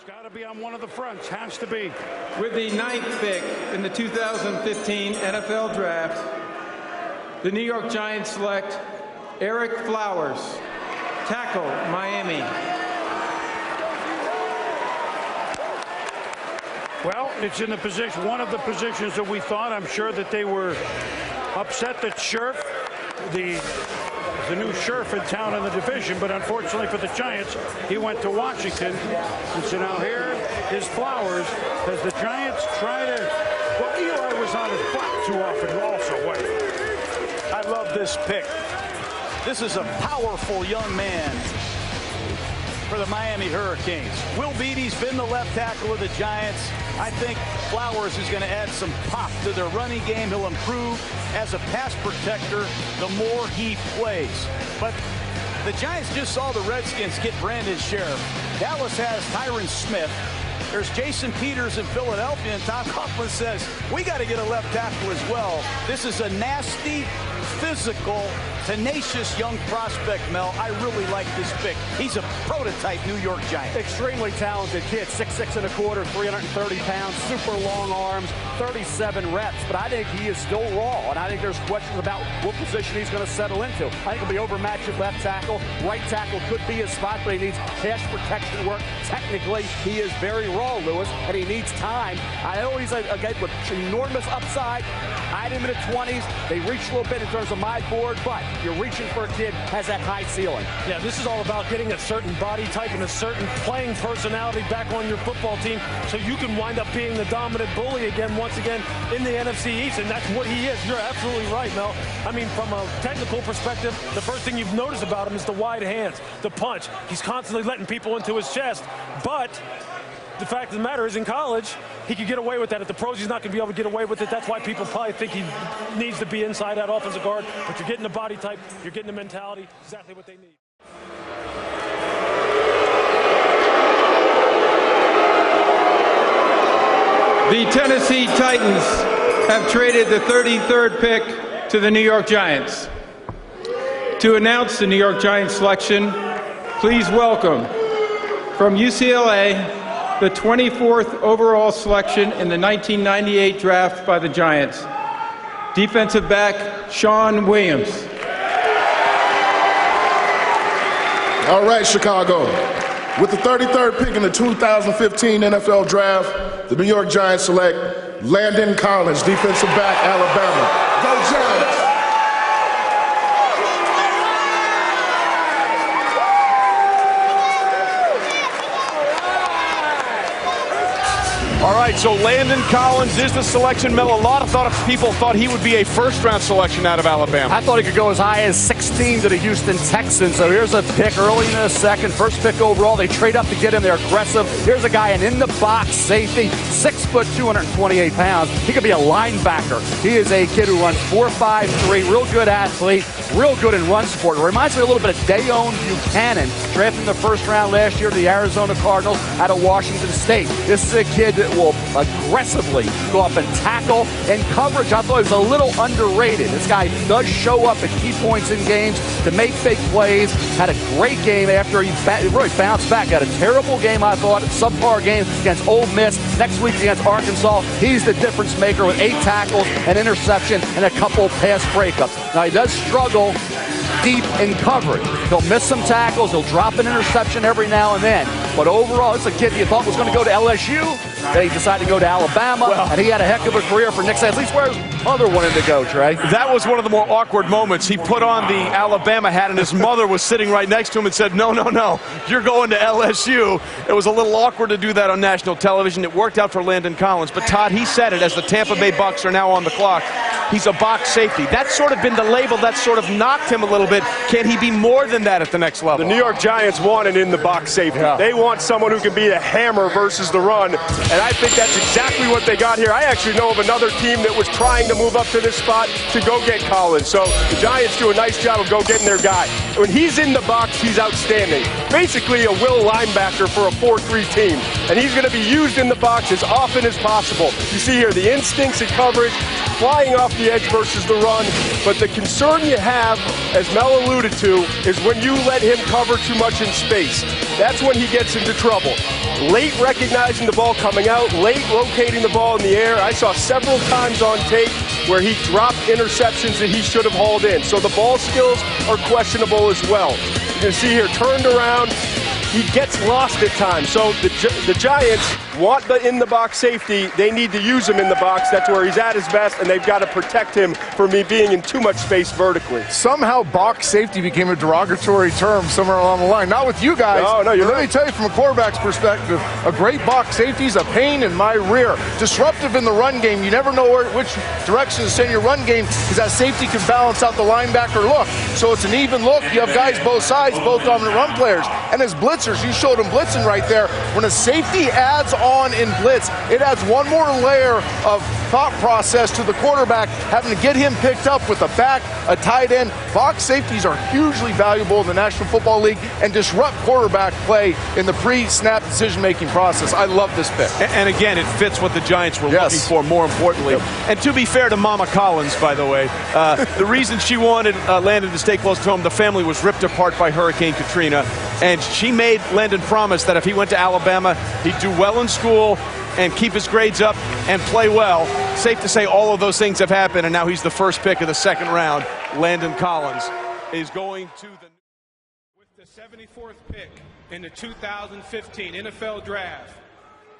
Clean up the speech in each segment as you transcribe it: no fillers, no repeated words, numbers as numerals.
got to be on one of the fronts. Has to be. With the 9th pick in the 2015 NFL Draft, the New York Giants select Ereck Flowers, tackle, Miami. Well, it's in the position, one of the positions that we thought. I'm sure that they were upset that Scherf, the new Scherf in town in the division, but unfortunately for the Giants, he went to Washington. And so now here is Flowers as the Giants try to, well, Eli was on his butt too often also. Wait. I love this pick. This is a powerful young man for the Miami Hurricanes. Will Beattie's been the left tackle of the Giants. I think Flowers is going to add some pop to their running game. He'll improve as a pass protector the more he plays. But the Giants just saw the Redskins get Brandon Scherf. Dallas has Tyron Smith. There's Jason Peters in Philadelphia, and Tom Coughlin says, we got to get a left tackle as well. This is a nasty, physical, tenacious young prospect, Mel. I really like this pick. He's a prototype New York Giant. Extremely talented kid, 6'6 and a quarter, 330 pounds, super long arms, 37 reps. But I think he is still raw, and I think there's questions about what position he's going to settle into. I think he'll be overmatched at left tackle. Right tackle could be his spot, but he needs pass protection work. Technically, he is very raw, Lewis, and he needs time. I know he's a guy with enormous upside. I had him in the 20s. They reached a little bit in terms of my board, but you're reaching for a kid has that high ceiling. Yeah, this is all about getting a certain body type and a certain playing personality back on your football team so you can wind up being the dominant bully again, once again, in the NFC East, and that's what he is. You're absolutely right, Mel. I mean, from a technical perspective, the first thing you've noticed about him is the wide hands, the punch. He's constantly letting people into his chest, but the fact of the matter is, in college, he could get away with that. At the pros, he's not going to be able to get away with it. That's why people probably think he needs to be inside that offensive guard. But you're getting the body type, you're getting the mentality, exactly what they need. The Tennessee Titans have traded the 33rd pick to the New York Giants. To announce the New York Giants selection, please welcome from UCLA, the 24th overall selection in the 1998 draft by the Giants, defensive back Sean Williams. All right, Chicago. With the 33rd pick in the 2015 NFL Draft, the New York Giants select Landon Collins, defensive back, Alabama. Go Giants! All right, so Landon Collins is the selection. Mel, a lot of people thought he would be a first-round selection out of Alabama. I thought he could go as high as 16 to the Houston Texans. So here's a pick early in the second, first pick overall. They trade up to get him. They're aggressive. Here's a guy, an in-the-box safety, 6 foot, 228 pounds. He could be a linebacker. He is a kid who runs 4.53, real good athlete, real good in run support. It reminds me a little bit of Dayon Buchanan, drafted in the first round last year to the Arizona Cardinals out of Washington State. This is a kid that will aggressively go up and tackle and coverage. I thought he was a little underrated. This guy does show up at key points in games to make big plays. Had a great game after he really bounced back. Had a terrible game, I thought, subpar game against Ole Miss. Next week against Arkansas, he's the difference maker with 8 tackles, an interception, and a couple pass breakups. Now, he does struggle deep in coverage. He'll miss some tackles. He'll drop an interception every now and then. But overall, it's a kid you thought was going to go to LSU. Then he decided to go to Alabama, and he had a heck of a career for Nick Saban. At least where his mother wanted to go, Trey. That was one of the more awkward moments. He put on the Alabama hat, and his mother was sitting right next to him and said, no, no, no, you're going to LSU. It was a little awkward to do that on national television. It worked out for Landon Collins. But, Todd, he said it as the Tampa Bay Bucs are now on the clock. He's a box safety. That's sort of been the label that sort of knocked him a little bit. Can he be more than that at the next level? The New York Giants want an in-the-box safety. Yeah. They want someone who can be a hammer versus the run, and I think that's exactly what they got here. I actually know of another team that was trying to move up to this spot to go get Collins. So the Giants do a nice job of go getting their guy. When he's in the box, he's outstanding. Basically a will linebacker for a 4-3 team, and he's going to be used in the box as often as possible. You see here the instincts and coverage, flying off the edge versus the run, but the concern you have, as Mel alluded to, is when you let him cover too much in space. that's when he gets into trouble. Late recognizing the ball coming out, late locating the ball in the air. I saw several times on tape where he dropped interceptions that he should have hauled in. So the ball skills are questionable as well. You can see here, turned around. He gets lost at times. So the Giants want the in-the-box safety. They need to use him in the box. That's where he's at his best, and they've got to protect him from me being in too much space vertically. Somehow box safety became a derogatory term somewhere along the line. Not with you guys. No, you're right. Let me tell you from a quarterback's perspective, a great box safety is a pain in my rear. Disruptive in the run game. You never know which direction to send your run game because that safety can balance out the linebacker look. So it's an even look. You have guys both sides, both dominant run players. And as blitzers, you showed them blitzing right there. When a safety adds on in blitz, it adds one more layer of thought process to the quarterback, having to get him picked up with a back, a tight end. Box safeties are hugely valuable in the National Football League and disrupt quarterback play in the pre-snap decision-making process. I love this pick. And again, it fits what the Giants were looking for, more importantly. And to be fair to Mama Collins, by the way, the reason she wanted Landon to stay close to home, the family was ripped apart by Hurricane Katrina, and she made Landon promise that if he went to Alabama, he'd do well in school and keep his grades up and play well. Safe to say all of those things have happened, and now he's the first pick of the second round. Landon Collins is going to the... With the 74th pick in the 2015 NFL Draft,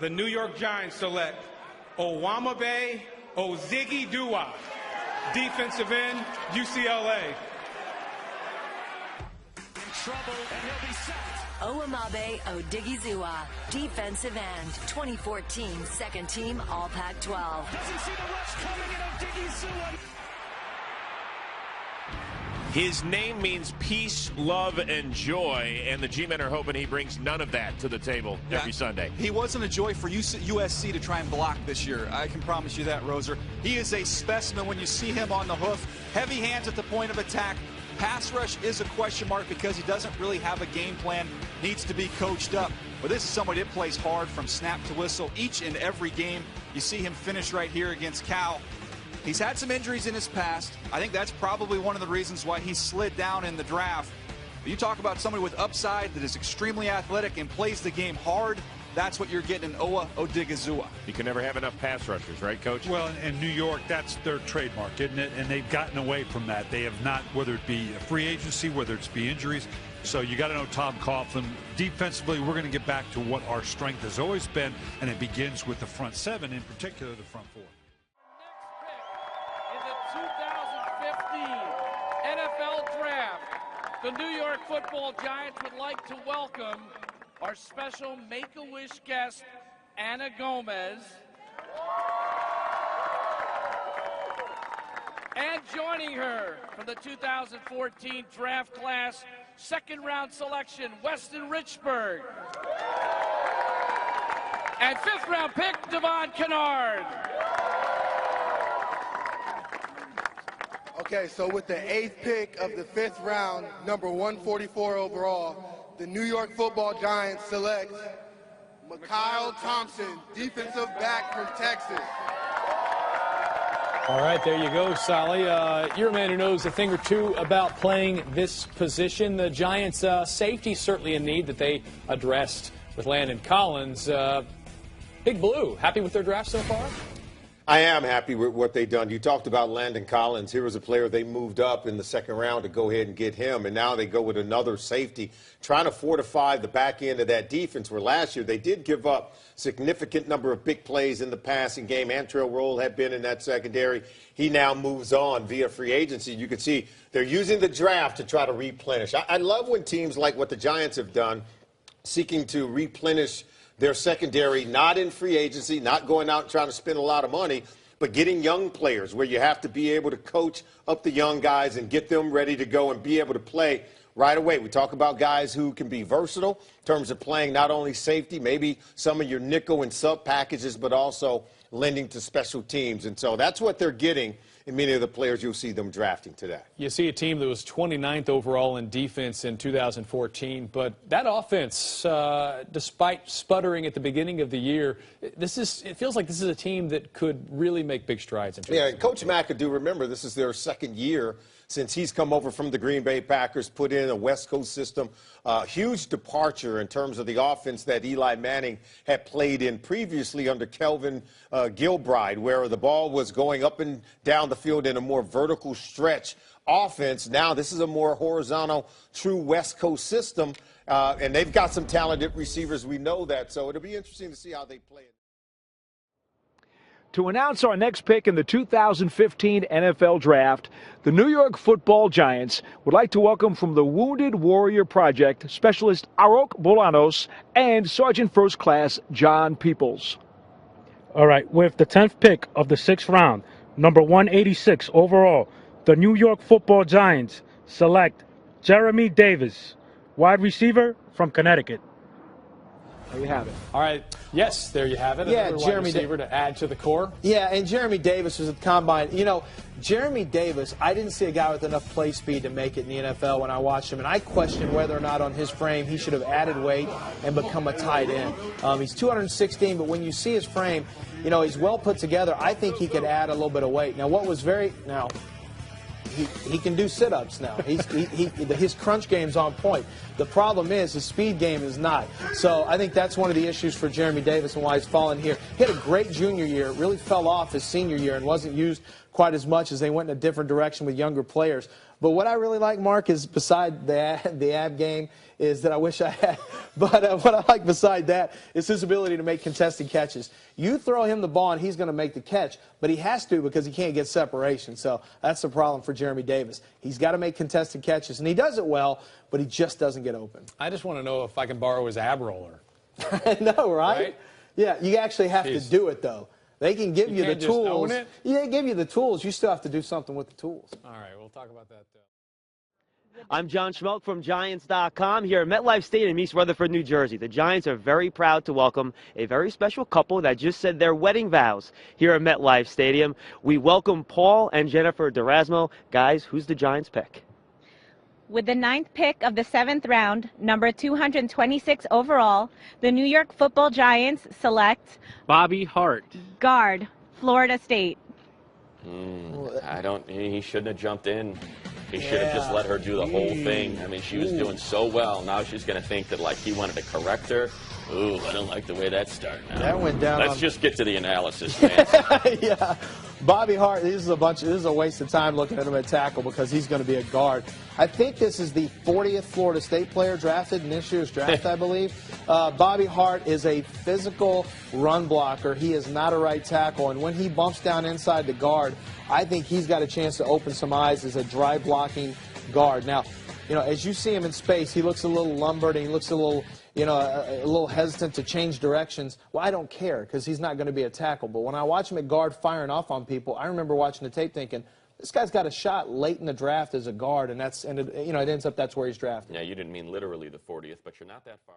the New York Giants select Owamagbe Odighizuwa, defensive end, UCLA. Trouble, and he'll be sacked. Owamagbe Odighizuwa, defensive end, 2014 second team All Pac-12. Doesn't see the rush coming in. Odighizuwa. His name means peace, love, and joy, and the G-men are hoping he brings none of that to the table every Sunday. He wasn't a joy for USC to try and block this year. I can promise you that, Roser. He is a specimen when you see him on the hoof. Heavy hands at the point of attack. Pass rush is a question mark because he doesn't really have a game plan, needs to be coached up. But this is someone that plays hard from snap to whistle each and every game. You see him finish right here against Cal. He's had some injuries in his past. I think that's probably one of the reasons why he slid down in the draft. But you talk about somebody with upside that is extremely athletic and plays the game hard. That's what you're getting in Odighizuwa. You can never have enough pass rushers, right, Coach? Well, in New York, that's their trademark, isn't it? And they've gotten away from that. They have not, whether it be a free agency, whether it's be injuries. So you got to know Tom Coughlin. Defensively, we're going to get back to what our strength has always been, and it begins with the front seven, in particular the front four. Next pick in the 2015 NFL Draft, the New York Football Giants would like to welcome our special Make-A-Wish guest, Ana Gomez. And joining her from the 2014 draft class, second round selection, Weston Richburg. And fifth round pick, Devon Kennard. Okay, so with the 8th pick of the 5th round, number 144 overall, the New York Football Giants select Mykkele Thompson, defensive back from Texas. All right, there you go, Sally. You're a man who knows a thing or two about playing this position. The Giants' safety certainly a need that they addressed with Landon Collins. Big Blue, happy with their draft so far? I am happy with what they've done. You talked about Landon Collins. Here was a player they moved up in the second round to go ahead and get him, and now they go with another safety, trying to fortify the back end of that defense, where last year they did give up significant number of big plays in the passing game. Antrell Roll had been in that secondary. He now moves on via free agency. You can see they're using the draft to try to replenish. I love when teams like what the Giants have done, seeking to replenish their secondary, not in free agency, not going out and trying to spend a lot of money, but getting young players where you have to be able to coach up the young guys and get them ready to go and be able to play right away. We talk about guys who can be versatile in terms of playing not only safety, maybe some of your nickel and sub packages, but also lending to special teams. And so that's what they're getting in many of the players you'll see them drafting today. You see a team that was 29th overall in defense in 2014, but that offense, despite sputtering at the beginning of the year, it feels like this is a team that could really make big strides. Yeah, and Coach McAdoo, remember, this is their second year since he's come over from the Green Bay Packers, put in a West Coast system. Huge departure in terms of the offense that Eli Manning had played in previously under Kelvin Gilbride, where the ball was going up and down the field in a more vertical stretch offense. Now this is a more horizontal, true West Coast system, and they've got some talented receivers. We know that, so it'll be interesting to see how they play it. To announce our next pick in the 2015 NFL Draft, the New York Football Giants would like to welcome from the Wounded Warrior Project Specialist Ereck Bolanos and Sergeant First Class John Peoples. All right, with the 10th pick of the 6th round, number 186 overall, the New York Football Giants select Geremy Davis, wide receiver from Connecticut. There you have it. All right. Yes, there you have it. Yeah, Another wide receiver to add to the core. Yeah, and Geremy Davis was at the combine. You know, Geremy Davis, I didn't see a guy with enough play speed to make it in the NFL when I watched him, and I questioned whether or not on his frame he should have added weight and become a tight end. He's 216, but when you see his frame, you know, he's well put together. I think he could add a little bit of weight. Now, what was he can do sit-ups now. His crunch game's on point. The problem is his speed game is not. So I think that's one of the issues for Geremy Davis and why he's fallen here. He had a great junior year, really fell off his senior year and wasn't used quite as much as they went in a different direction with younger players. But what I really like, Mark, is beside the ab game, is that I wish I had. But what I like beside that is his ability to make contested catches. You throw him the ball and he's going to make the catch, but he has to because he can't get separation. So that's the problem for Geremy Davis. He's got to make contested catches, and he does it well, but he just doesn't get open. I just want to know if I can borrow his ab roller. I know, right? Yeah, you actually have to do it, though. They can give you the tools. Just own it? Yeah, they give you the tools. You still have to do something with the tools. All right, we'll talk about that. I'm John Schmelk from Giants.com here at MetLife Stadium, East Rutherford, New Jersey. The Giants are very proud to welcome a very special couple that just said their wedding vows here at MetLife Stadium. We welcome Paul and Jennifer Durasmo. Guys, who's the Giants pick? With the 9th pick of the 7th round, number 226 overall, the New York Football Giants select Bobby Hart, guard, Florida State. He shouldn't have jumped in. He should have just let her do the whole thing. I mean, she was doing so well. Now she's going to think that, like, he wanted to correct her. Ooh, I don't like the way that started. That went down. Let's just get to the analysis, man. Yeah. Bobby Hart, this is a waste of time looking at him at tackle because he's going to be a guard. I think this is the 40th Florida State player drafted in this year's draft, I believe. Bobby Hart is a physical run blocker. He is not a right tackle, and when he bumps down inside the guard, I think he's got a chance to open some eyes as a dry blocking guard. Now, you know, as you see him in space, he looks a little lumbered and he looks a little, you know, a little hesitant to change directions. Well, I don't care because he's not going to be a tackle. But when I watch him at guard firing off on people, I remember watching the tape thinking, this guy's got a shot late in the draft as a guard, and it ends up that's where he's drafted. Yeah, you didn't mean literally the 40th, but you're not that far.